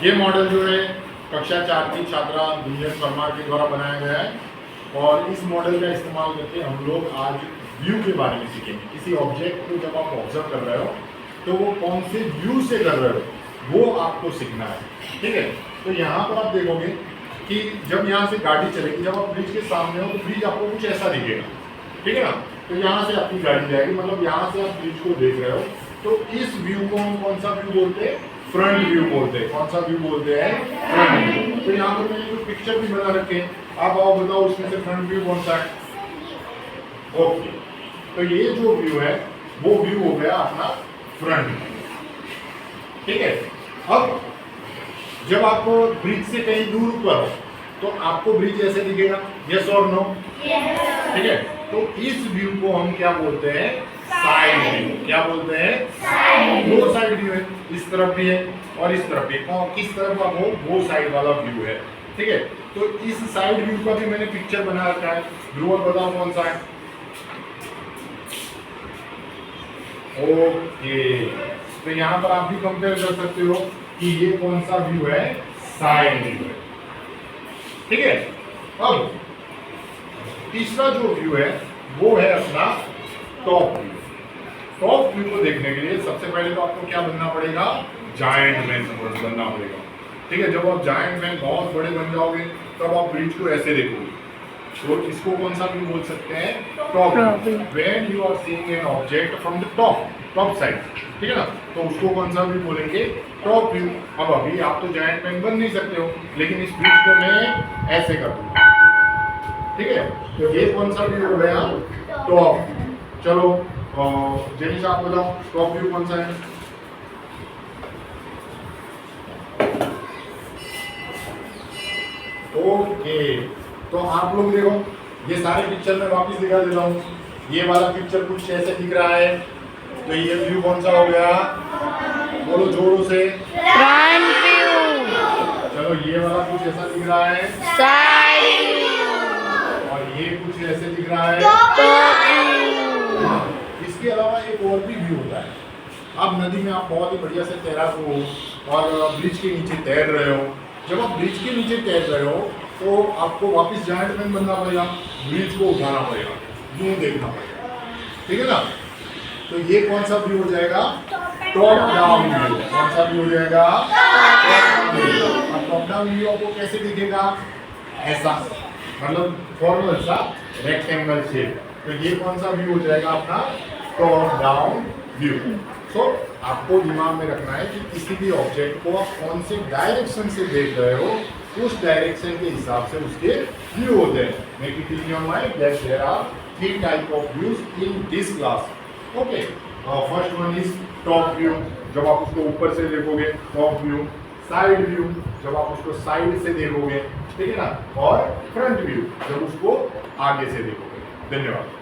ये मॉडल जो है कक्षा 4 की छात्रा गुंजन परमार के द्वारा बनाया गया है और इस मॉडल का इस्तेमाल करके हम लोग आज व्यू के बारे में सीखेंगे। किसी ऑब्जेक्ट को जब आप ऑब्जर्व कर रहे हो तो वो कौन से व्यू से कर रहे हो वो आपको सीखना है, ठीक है। तो यहाँ पर आप देखोगे कि जब यहाँ से गाड़ी चलेगी, जब आप ब्रिज के सामने हो तो ब्रिज आपको कुछ ऐसा दिखेगा, ठीक है ना। तो यहाँ से आपकी गाड़ी जाएगी, मतलब यहाँ से आप ब्रिज को देख रहे हो, तो इस व्यू को हम कौन सा व्यू बोलते हैं? फ्रंट व्यू बोलते हैं। कौन सा व्यू बोलते हैं? Front view. तो यहाँ पर मैंने कुछ पिक्चर भी बना रखे हैं, आप आओ बताओ उसमें से फ्रंट व्यू कौन सा है? ओके, तो ये जो व्यू है वो व्यू हो गया अपना फ्रंट व्यू, ठीक है। अब जब आप ब्रिज से कहीं दूर ऊपर हो तो आपको ब्रिज ऐसे दिखेगा, यस और नो? ठीक है। तो इस व्यू को हम क्या बोलते हैं? Side view. क्या बोलते हैं? दो साइड व्यू है, इस तरफ भी है और इस तरफ भी। और किस तरफ का वो साइड वाला व्यू है, ठीक है। तो इस साइड व्यू का भी मैंने पिक्चर बना रखा है, ध्रुव बताओ कौन सा है? ओके, तो यहाँ पर आप भी कंपेयर कर सकते हो कि ये कौन सा व्यू है? साइड व्यू है, ठीक है। अब तीसरा जो व्यू है वो है अपना टॉप व्यू। टॉप व्यू को देखने के लिए सबसे पहले तो आपको क्या बनना पड़ेगा? जायंट मैन बनना पड़ेगा, ठीक है। जब आप जायंट मैन बहुत बड़े बन जाओगे तब आप ब्रिज को ऐसे देखोगे, तो इसको कौन सा व्यू बोल सकते हैं? Top view. When you are seeing an object from the top side, ठीक है ना, तो उसको कौन सा व्यू बोलेंगे? Top view. अब अभी आप तो जायंट मैन बन नहीं सकते हो, लेकिन इस ब्रिज को मैं ऐसे कर दूंगा, ठीक है। तो ये कौन सा व्यू हो गया? टॉप। चलो जेनिस आप बताओ टॉप व्यू कौन सा है? ओके, तो आप लोग देखो, ये सारे पिक्चर में वापस दिखा देता हूँ। ये वाला पिक्चर कुछ ऐसे दिख रहा है, तो ये व्यू कौन सा हो गया? बोलो जोरों से। Front view. चलो ये वाला कुछ ऐसा दिख रहा है, साइड और ये कुछ ऐसे दिख रहा है, टॉप व्यू। हाँ। इसके अलावा एक और भी व्यू होता है। आप नदी में आप बहुत ही बढ़िया से तैराक हो और ब्रिज के नीचे तैर रहे हो। जब आप ब्रिज के नीचे तैर रहे हो तो आपको वापस जायंट मैन बनना पड़ेगा, ब्रिज को उठाना पड़ेगा, यूं देखना पड़ेगा, ठीक है ना। तो ये कौन सा व्यू हो जाएगा? Top down view. कौन सा व्यू हो जाएगा? Top down view. और टॉप डाउन व्यू आपको कैसे दिखेगा? ऐसा, मतलब फॉर्मल सा रेक्टेंगल शेप। तो ये कौन सा व्यू हो जाएगा? अपना टॉप डाउन व्यू। सो आपको दिमाग में रखना है कि किसी भी ऑब्जेक्ट को आप कौन से डायरेक्शन से देख रहे हो, उस डायरेक्शन के हिसाब से उसके व्यू होते हैं। Make it in your mind that there are 3 type of views in this class. Okay, first one is top view, जब आप उसको ऊपर से देखोगे टॉप व्यू। साइड व्यू, जब आप उसको साइड से देखोगे, ठीक है ना। और फ्रंट व्यू, जब उसको आगे से देखोगे। धन्यवाद।